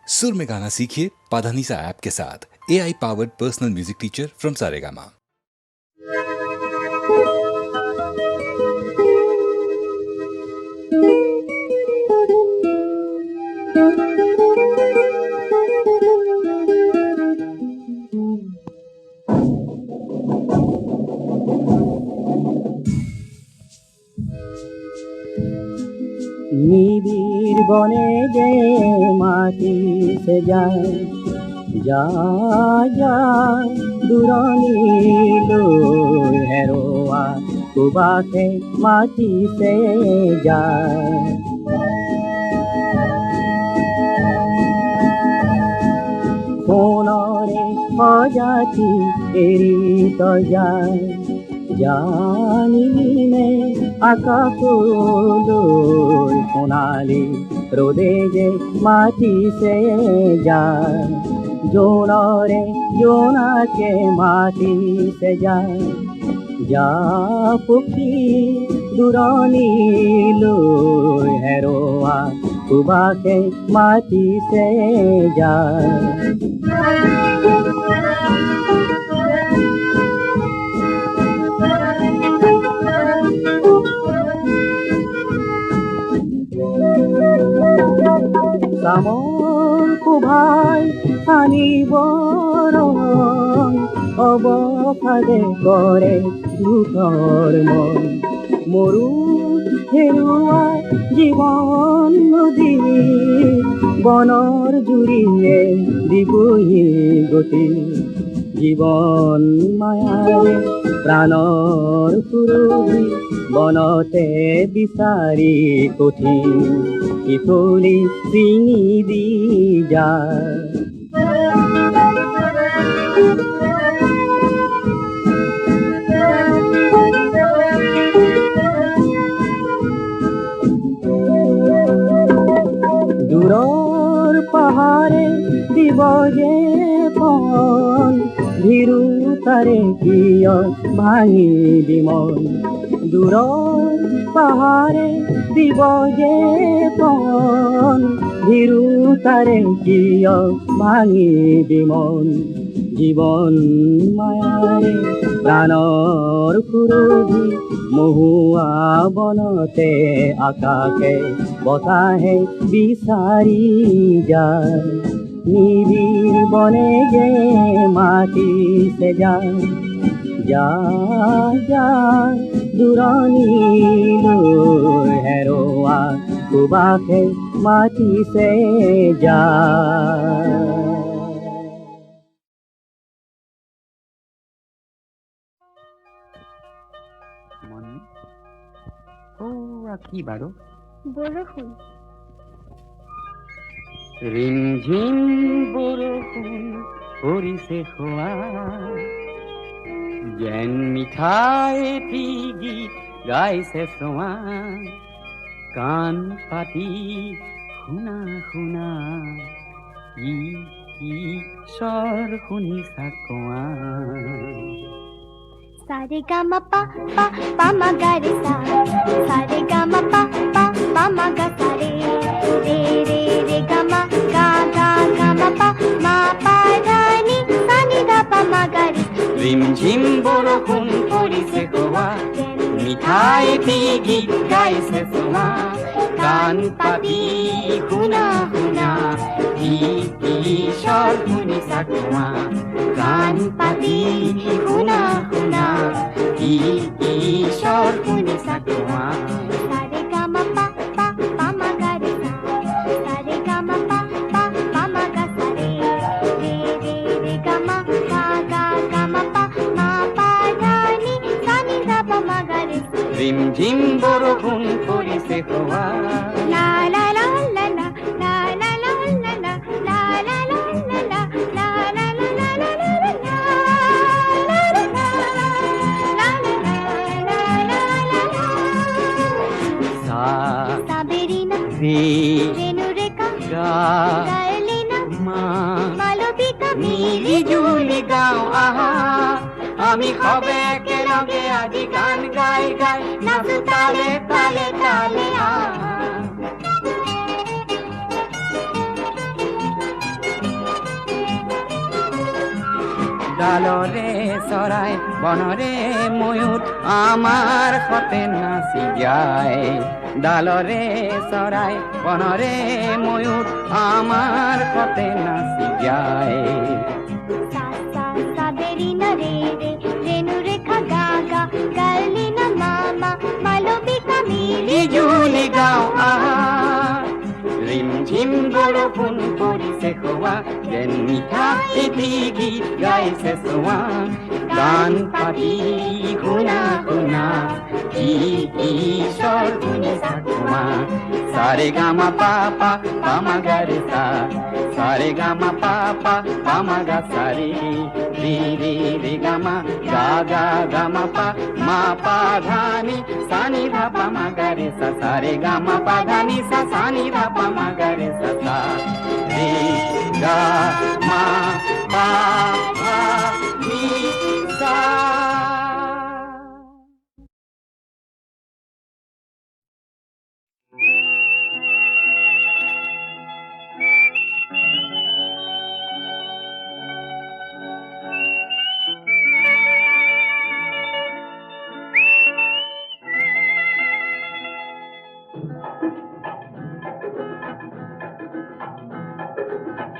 सुर में गाना सीखिए पाधानीसा ऐप के साथ। AI powered personal music teacher from Saregama. নিবিড় বনে যে মাটি সে যায় যায় যায় দূরনীলো হেরোয়া সুবাসে মাটি সে যায় সোনরে অজাতি এরি তো যায় জানিনে আকাশলৈ সোণালী রোদে যে মাটি সে যায় জোনরে জোনাকে মাটি সে যায় যা পক্ষী দূরনীলৈ হেরোয়া সুবাসে মাটি সে যায় সামর কুভাই আনিব রং অবসাদে করে দুখৰ মন মৰু হেৰুৱা জীৱন নদী বনৰ জুৰিয়ে দিবহি গতি জীৱন মায়াৰে প্ৰাণৰ সুৰভি বনতে বিচাৰি কঠিন ইফুলি চিঙি দি যায় দূৰৰ পাহাৰে দিব যে পন ভীৰু তাৰে কিয় ভাঙি দিমন দূৰৰ পাহাৰে দিব যে পন ভীৰু তাৰে কিয় ভাঙি দিমন জীৱন মায়াৰে প্ৰাণৰ সুৰভি মহুৱা বনতে আকাশে বতাহে বিচাৰি যায় নিবিড় বনে যে মাটি সে যায় যায় যায় দূৰনীলৈ হেৰোৱা সুবাসে মাটি সে যায় কি বাৰু বৰষুণ ৰিমঝিম বৰষুণ পৰিছে খোৱা যেন মিঠাই গীত গাইছে চোৱা কাণ পাতি শুনা শুনা কি কি স্বৰ শুনিছা কোৱা সারে গামা পা পা পা মা গা রে সা সারে গামা পা পা পা মা গা সা রে রে রে রে গামা গা গা গামা পা মা পা ধা নি সা নি ধা পা মা গা রে রিমঝিম বৰষুণ পৰিছে কোৱা মিঠাই গীত গাইছে চোৱা কাণ পাতি শুনা শুনা কি কি স্বৰ শুনিছা কোৱা কাণ পাতি শুনা শুনা কি কি স্বৰ শুনিছা কোৱা সারে গামা পা পা পা মা গা রে সা সারে গামা পা পা পা মা গা সা রে রে রে রে গামা গা গা গামা পা মা পা ধা নি সা নি ধা পা মা গা রে রিমঝিম বৰষুণ পৰিছে কোৱা লা লা লা লা লা লা লা লা লা লা লা লা লা লা লা লা লা লা লা সাবেরিনা রেনুরেকা গায়লিনা মালবিকা মিলি জুলি গাও আহা আমি সবে একেলগে আজি গান গাই গাই নাচো তালে তালে তালে ডালরে চৰাই বনৰে ময়ূৰ আমাৰ সতে নাচি যায় ডালৰে চৰাই বনরে ময়ূর আমার সতে নাচি যায় सा सा साबेरी न रे रे रेणु रेखा गा गा गाली न मामा मालविका मिली বিজুলি গাঁও আহা রিম ঝিম বৰষুণ পৰিছে খোৱা যেন মিঠা এটি গীত গাইছে চোৱা গান পাতি শুনা শুনা কি ঈশ্বৰ শুনি চাকমা সাৰে গামা পাপা পামা গাৰে সা সাৰে গামা পাপা পামা গা সাৰে রে রে রে গামা গা গা গামা পা মা পা ধা নি সা নি ধা পা মা গা রে সা সা রে গামা পা ধা নি সা সা নি ধা পা মা গা রে সা সা রে গা মা পা ধা নি সা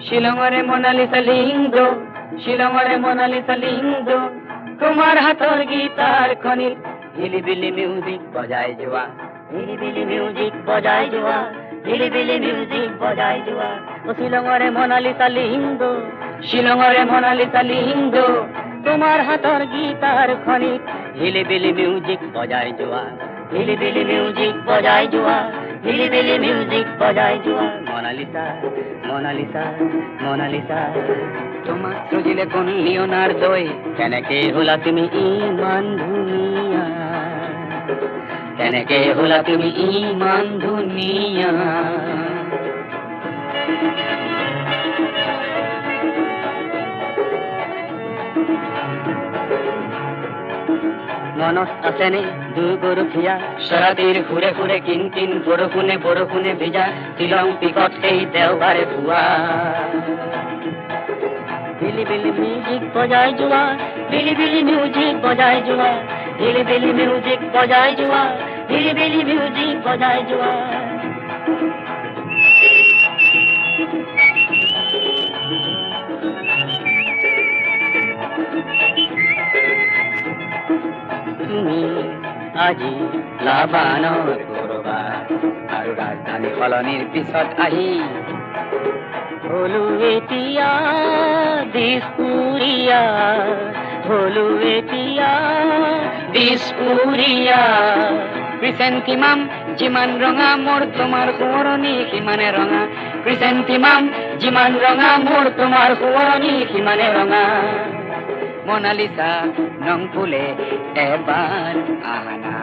শিলঙরে মোনালিসা লিঙ্গ শিলঙরে মোনালিসা লিঙ্গ তোমার হাতর গীতার খনি হিলিবিলি মিউজিক বজায় জোয়া হিলিবিলি মিউজিক বজায় জোয়া হিলিবিলি মিউজিক বজায় জোয়া ও শিলঙরে মোনালিসা লিঙ্গ শিলঙরে মোনালিসা লিঙ্গ তোমার হাতর গীতার খনি হিলিবিলি মিউজিক বজায় জোয়া হিলিবিলি মিউজিক বজায় জোয়া হিলিবিলি মিউজিক বজায় জোয়া মোনালিসা মোনালিসা মোনালিসা তোমার সুজিলে কোন লিওনার্দোই কেনেকে হলা তুমি ইমান ধুনিয়া কেনেকে হলা তুমি ইমান ধুনিয়া মনত আছেনে দুগরুখিয়া সরাতির ঘুরে ঘুরে কিন কিন বৰষুণে বৰষুণে ভিজা শিলং পিকত এই দেওবাৰে ভুৱা বিলি বিলি মিউজিক বজাই যোৱা বিলি বিলি মিউজিক বজাই যোৱা বিলি বিলি মিউজিক বজাই যোৱা বিলি বিলি মিউজিক বজাই যোৱা তুমি আজি লাভানৰ কৰবাৰ আৰু ৰাজধানী সলনিৰ পিছত আহি হলো এতিয়া দিছপুৰীয়া হলো এতিয়া দিছপুৰীয়া ক্ৰিচেণ্টিমাম যিমান ৰঙা মোৰ তোমাৰ সোঁৱৰণি সিমানে ৰঙা ক্ৰিচেণ্টিমাম যিমান ৰঙা মোৰ তোমাৰ সোঁৱৰণি সিমানে ৰঙা মোনালিসা নং ফুলে এবাৰ আহানা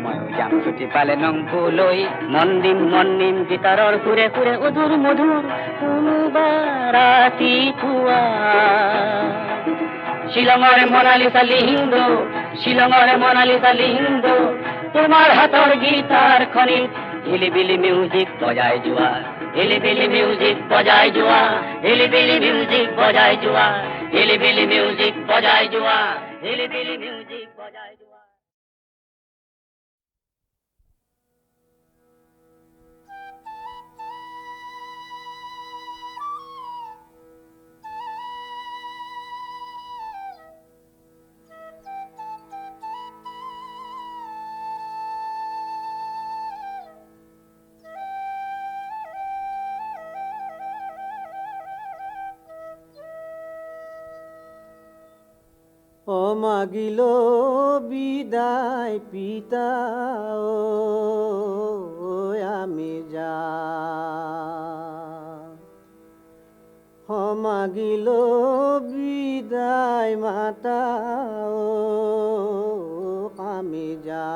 ময়ো যাম ছুটি পালে নং ফুলৈ মন দিম গীতাৰৰ সুৰে সুৰে অধুৰ মধুৰ কোনোবা ৰাতি পুৱা শিলঙৰে মোনালিসা লিংগ শিলঙৰে মোনালিসা লিংগ তোমাৰ হাতৰ গীতাৰ খনিত হিলিবিলি মিউজিক বজাই যোৱা হিলিবিলি মিউজিক বজাই যোৱা হিলিবিলি মিউজিক বজাই যোৱা হিলিবিলি মিউজিক বজাই যোৱা হিলিবিলি মিউজিক বজাই যোৱা ও মাগিল বিদায় পিতা ও আমি যা মাগিল বিদায় মাতা ও আমি যা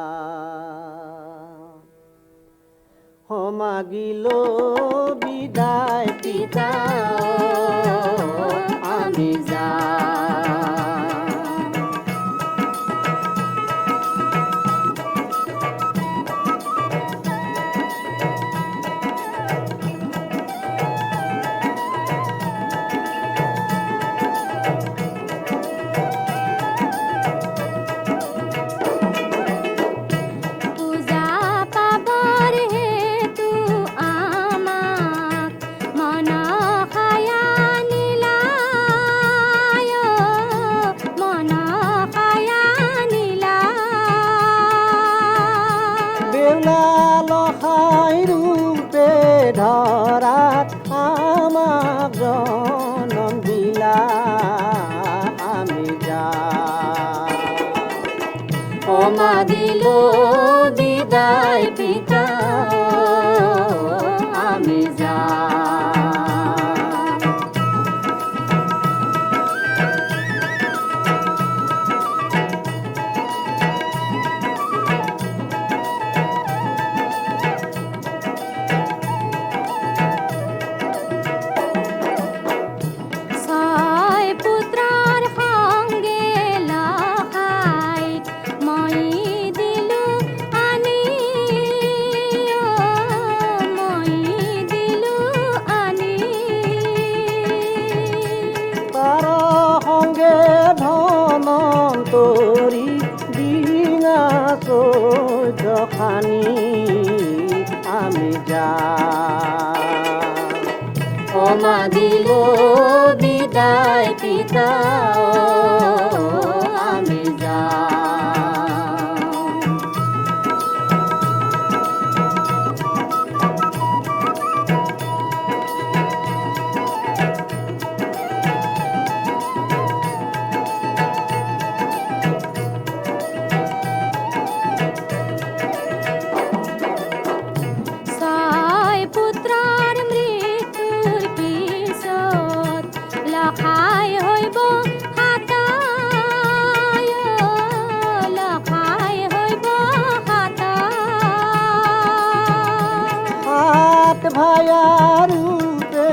মাগিল বিদায় পিতা ও আমি যা জনম দিলা আমি যাই ওমা দিল বিদায় পিতা আমি যাই ছয় পুত্ৰৰ সংগে লহাই মই দিলো আনি মই দিলো আনি তাৰ সংগে ধনন্তৰী দিঙা চৈধ্য খানি আমি যাই ওমা দিল বিদায় পিতা আমি যাই ছয় পুত্ৰৰ মৃত্যুৰ পিছত লখাই হইব হাতায় লখাই হইব হাতায় হাত ভায়াৰুতে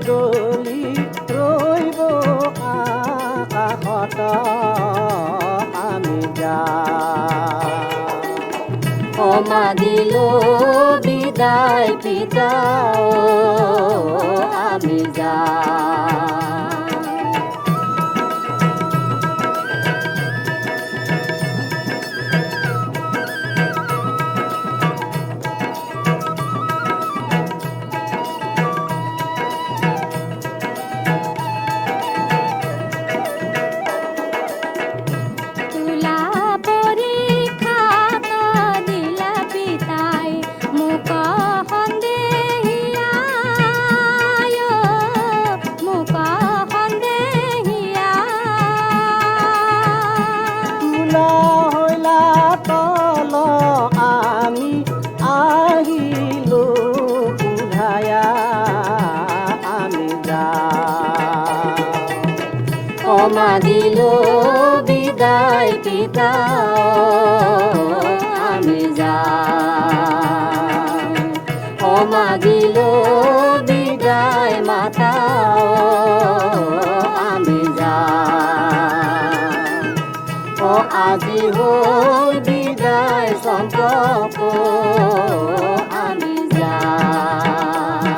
জ্বলি ৰৈব আকাশত আমি যাই ওমা দিল বিদায় পিতা আমি যাই তুলা পৰীক্ষাত দিলা পিতাই মোক সন্দেহিয়াই মোক সন্দেহিয়াই তোলা হৈলা তল আমি আহিলো বুধায়া আমি যাই ওমা দিল বিদায় পিতা আমি যাই ওমা দিল বিদায় মাতা আমি যাই ও আজি হল বিদায় সম্পৰ্ক আমি যাই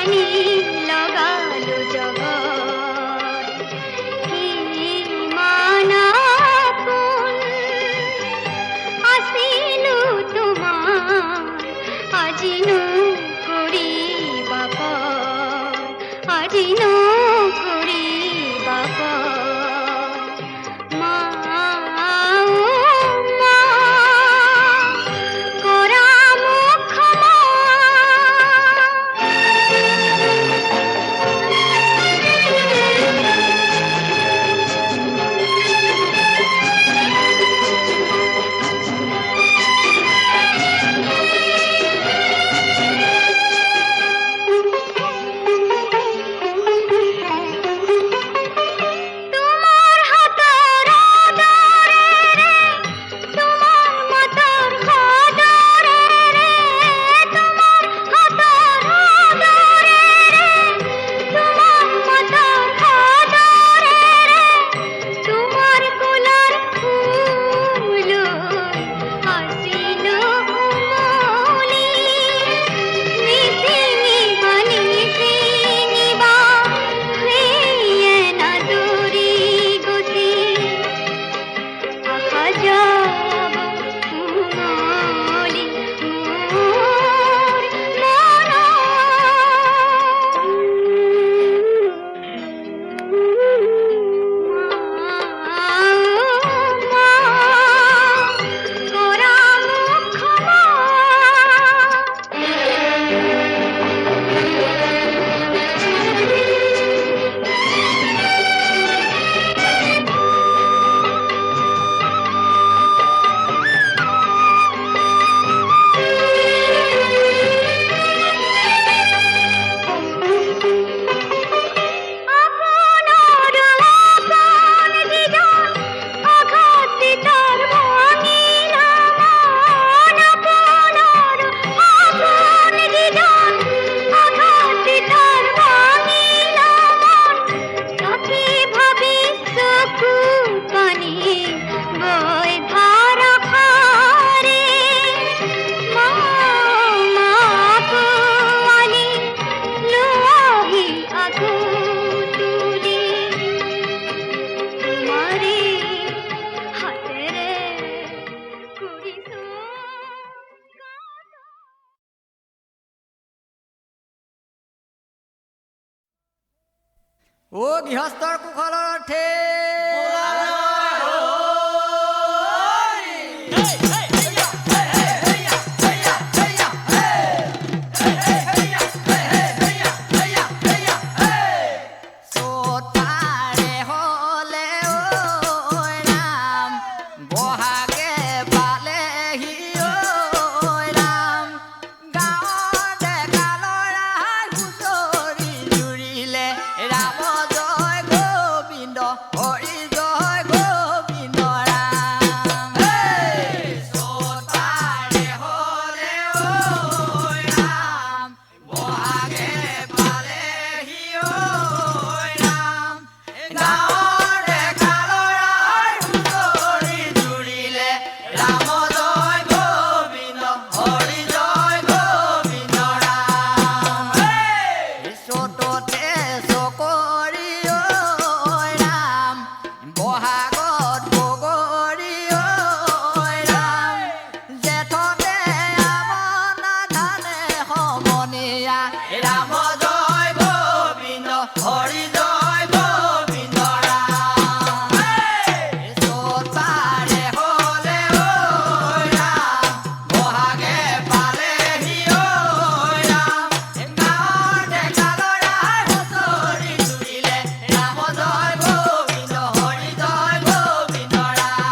জানি লগালো জগত কি মানাপন আসিলো তোমার আজিনো করিবা পর আজিনো করিবা পর মা করা মুখ তোমার হাতের আদরে রে তোমার মতর হাদরে রে তোমার হাতের আদরে রে তোমার মতর হাদরে রে তোমার কোলার ফুল আসিলো মলি নিসিনি বানি সিনিবা হইয়ে না দূরি গতি আহা যাব মলি মোর করা মুখ আপনার আপন দিদার আঘাত তার ভাঙিলা মন আপনার আপন দিদার আঘাত তার ভাঙিলা মন তাকে ভাবে চকু পানি বয় ধারা হারে মা পোয়ালি লোহি আগুতুলি তোমারে হাতেরে করিছো ও গৃহস্থৰ কুশলৰ থে সোতাৰে হলে ঐ ৰাম বহাগে পালেহি ঐ ৰাম গাঁৱৰ ডেকা ল'ৰাই হুঁচৰি জুৰিলে ৰাম জয় গোবিন্দ হৰি জয় গোবিন্দ ৰাম সোতাৰে হলে ঐ ৰাম বহাগে পালেহি ঐ ৰাম গাঁৱৰ ডেকা ল'ৰাই হুঁচৰি জুৰিলে ৰাম জয় গোবিন্দ হৰি জয় গোবিন্দ ৰাম চততে চকৰি ঐ ৰাম বহাগত বগৰি ঐ ৰাম জেঠতে আমনা ধানে সমনীয়া ৰাম জয় গোবিন্দ হৰি জয় গোবিন্দ ৰাম সোতাৰে হলে ঐ ৰাম বহাগে পালেহি ঐ ৰাম গাঁৱৰ ডেকা ল'ৰাই হুঁচৰি জুৰিলে ৰাম জয় গোবিন্দ হৰি জয় গোবিন্দ ৰাম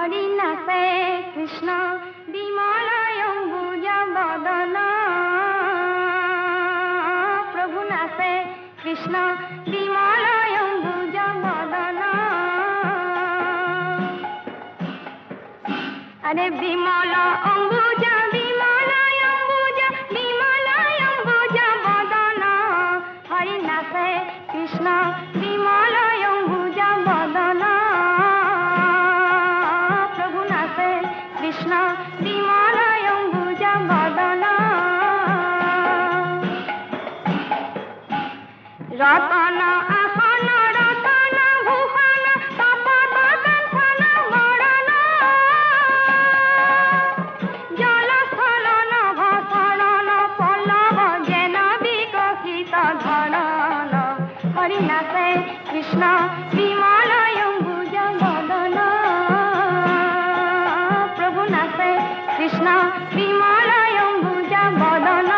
হরি নাচে কৃষ্ণ বিমলয় অম্বুজ বদন প্রভু নাচে কৃষ্ণ বিমলয় অম্বুজ বদন আরে বিমল অম্বুজ বিমলয় অম্বুজ বিমলয় অম্বুজ বদন হরি নাচে কৃষ্ণ বিমলয় অম্বুজ বদন প্রভু নাচে কৃষ্ণ বিমলয় অম্বুজ বদন রতন আসন রতন ভূষণ তপত কাঞ্চন বরণ জলস্থল নভ শরণ পল্লব যেন বিকশিত ধরণ হরি নাচে কৃষ্ণ বিমলয় অম্বুজ বদন প্রভু নাচে কৃষ্ণ বিমলয় অম্বুজ বদন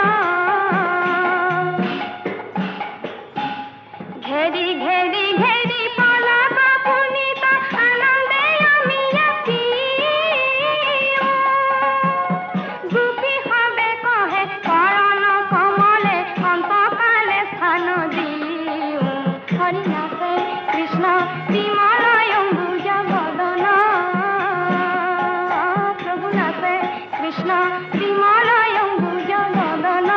ঘেরি ঘেরি ঘেরি পলক পুনিত আনন্দে আমি আছি গোপী হবে কহে করণ কমলে অন্তকালে স্থান দিও হরি নাচে কৃষ্ণ বিমলয় অম্বুজ বদন প্রভু নাচে কৃষ্ণ বিমলয় অম্বুজ বদন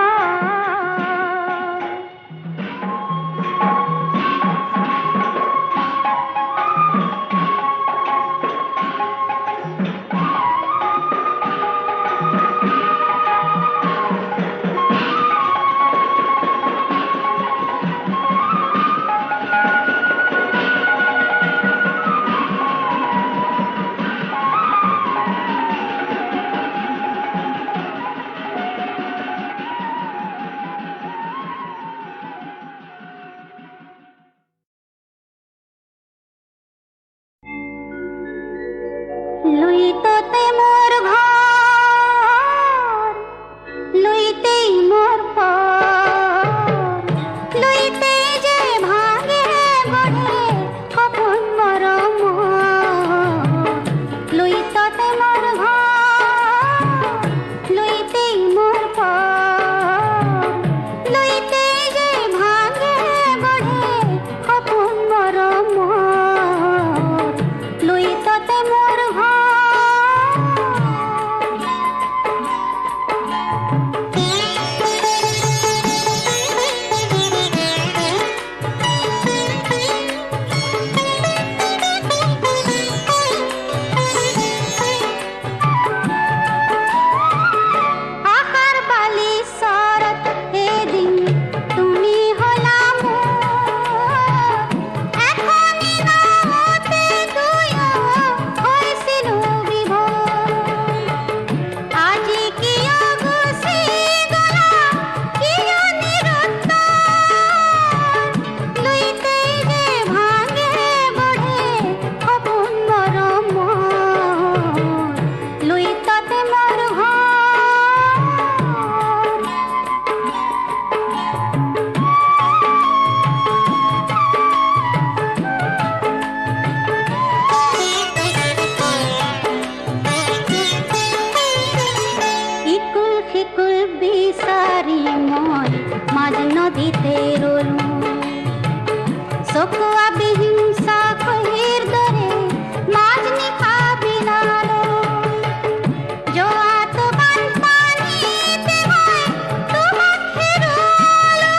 লুইততে মোর ঘর লুইতেই মোর পর লুইতে যে ভাঙে গড়ে কখন মোর লুইততে মোর ঘর লুইতেই মোর পর লুইতে যে ভাঙে গড়ে কখন মোর লুইততে মোর ঘর আহার বালি শরৎ এদিন তুমি হলাম এখনই নামতে তুইও হয়েছিল বিভোর আজি কি অগুসি গলা কি নিরুত্তর লুইতে যে ভাঙে গড়ে কখন মোর লুইততে মোর ঘর ইকুল খিকুল বিচারি মই মাঝ নদীতে রলু চকুয়া বিহিংসা কহির দরে মাঝ নিশা বিলালো জোয়াত বানপানিতে হয় তোমাক হেরলো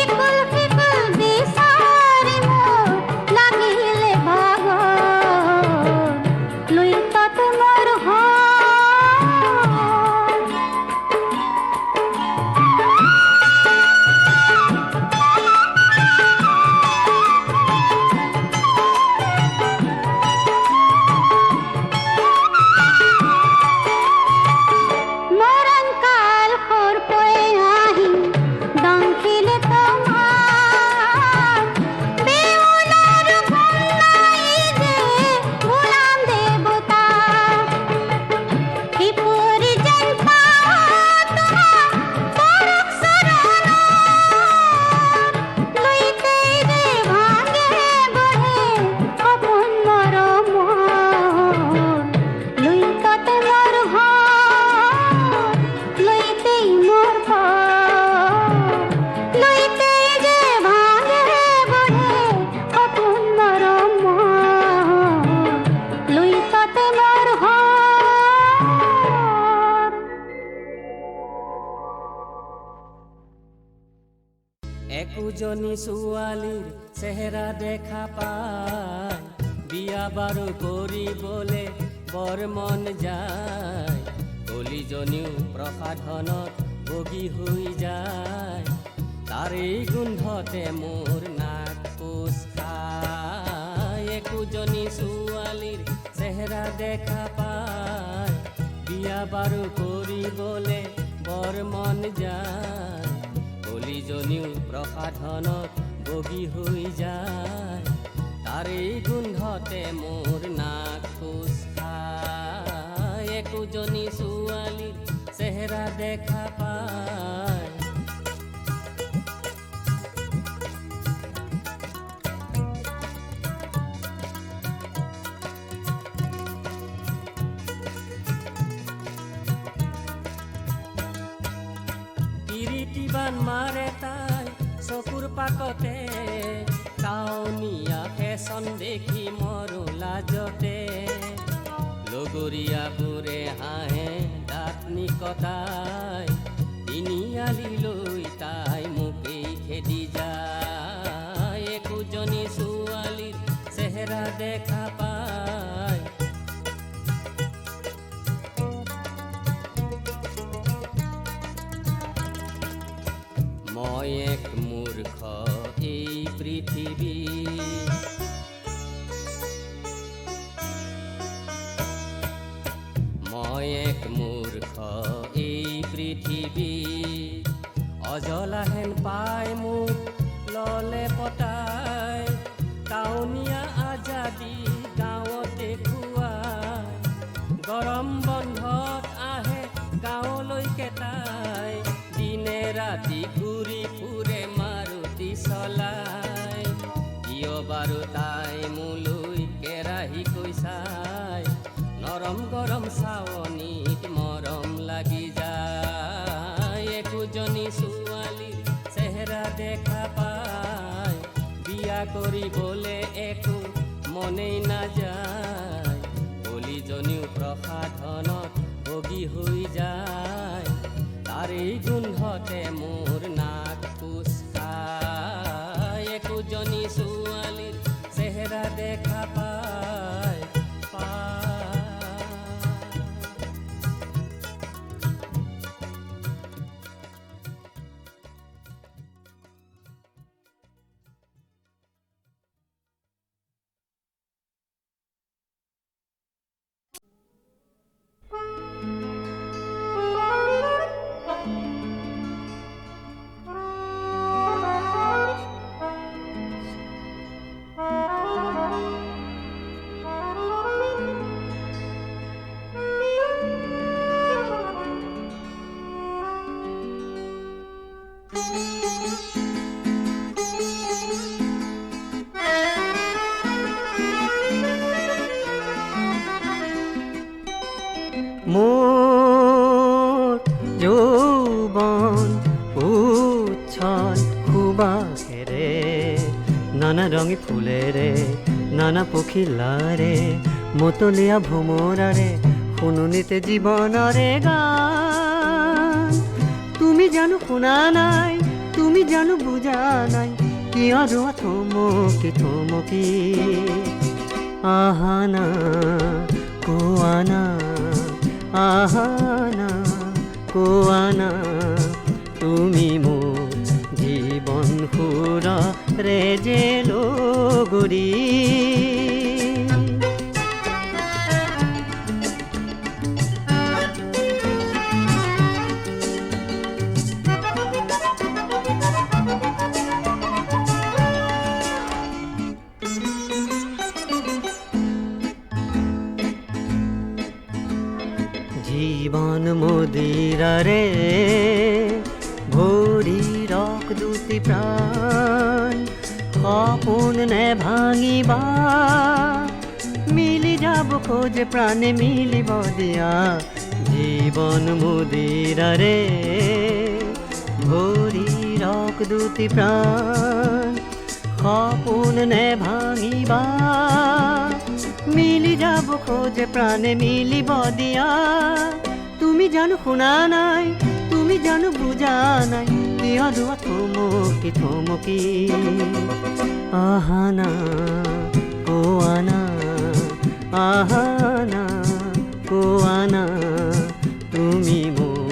ইকুল খিকুল বিচারি মোর লাগিলে ভাগর লুইততে মোর ঘর কলিজনী ছোৱালীৰ চেহেৰা দেখা পায় বিয়া বাৰু কৰিবলে বৰ মন যায় কলিজনীও প্ৰসাধনত বগী হৈ যায় তাৰে গোন্ধতে মোৰ নাক কোচ খায় একোজনী ছোৱালীৰ চেহেৰা দেখা পায় বিয়া বাৰু কৰিবলে বৰ মন যায় কলিজনীও প্ৰসাধনত বগী হৈ যায় তাৰে গোন্ধতে মোৰ নাক কোচ খায় একোজনী ছোৱালীৰ চেহেৰা দেখা পায় কিৰিটিবান মাৰে তাই চকুৰ পাকতে টাউনীয়া ফেশ্বন দেখি মৰো লাজতে লগৰীয়াবোৰে হাঁহে দাঁত নিকটাই তিনিআলিলৈ তাই মোকেই খেদি যায় একোজনী ছোৱালীৰ চেহেৰা দেখা পায় মই এক মূৰ্খ এই পৃথিৱী মই এক মূৰ্খ এই পৃথিৱী অজলাহেন পাই মোক ললে পতাই টাউনীয়া আজাদী গাঁৱতে খুৱাই গৰম বন্ধত আহে গাঁৱলৈকে তাই দিনে ৰাতি ঘূৰি ফুৰে মাৰুতি চলাই কিয় বাৰু তাই মোলৈ কেৰাহীকৈ চাই নৰম গৰম চাৱনীত মৰম লাগি যায় একোজনী ছোৱালীৰ চেহেৰা দেখা পায় বিয়া কৰিবলে একো মনেই নাযায় কলিজনীও প্ৰসাধনত বগী হৈ যায় তাৰে গোন্ধতে মোৰ নাক কোচ খায় একোজনী ছোৱালীৰ চেহেৰা দেখা পায় মোৰ যৌৱন উচ্ছল সুবাসেৰে নানা ৰঙী ফুলেৰে নানা পখিলাৰে মতলীয়া ভোমৰাৰে শুননিতে জীৱনৰে গান তুমি জানো শুনা নাই তুমি জানো বুজা নাই কিয় ৰোৱা থমকি থমকি আহানা কোৱানা আহানা কোৱানা তুমি মোৰ জীৱন সুৰে যে লগৰী জীবন মদিরারে ভরি রক দুটি প্রাণ সপোন নে ভাঙিবা মিলি যাব খোঁজে প্রাণে মিলিব দিয়া জীবন মদিরারে ভরি রক দুটি প্রাণ সপোন নে ভাঙিবা মিলি যাব খোঁজে প্রাণে মিলিব দিয়া তুমি জানো শুনা নাই তুমি জানো বুজা নাই কিয় ৰোৱা থমকি থমকি আহানা কোৱানা আহানা কোৱানা তুমি মোৰ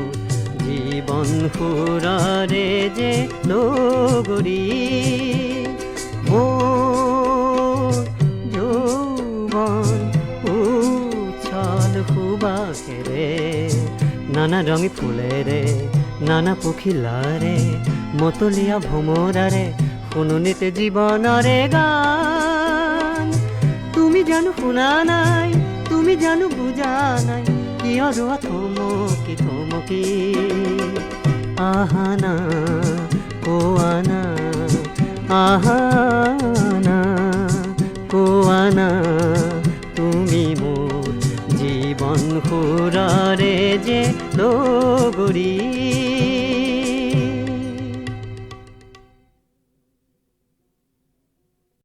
জীৱন সুৰৰে যে লগৰী মোৰ যৌৱন উচ্ছল সুবাসেৰে নানা ৰঙী ফুলেৰে নানা পখিলাৰে মতলীয়া ভ্ৰমৰাৰে শুননিতে জীৱনৰে গান তুমি জানো শুনা নাই তুমি জানো বুজা নাই কিয় ৰোৱা থমকি থমকি আহানা কোৱানা আহানা কোৱানা তুমি মোৰ জীৱন সুৰৰে যে লগৰী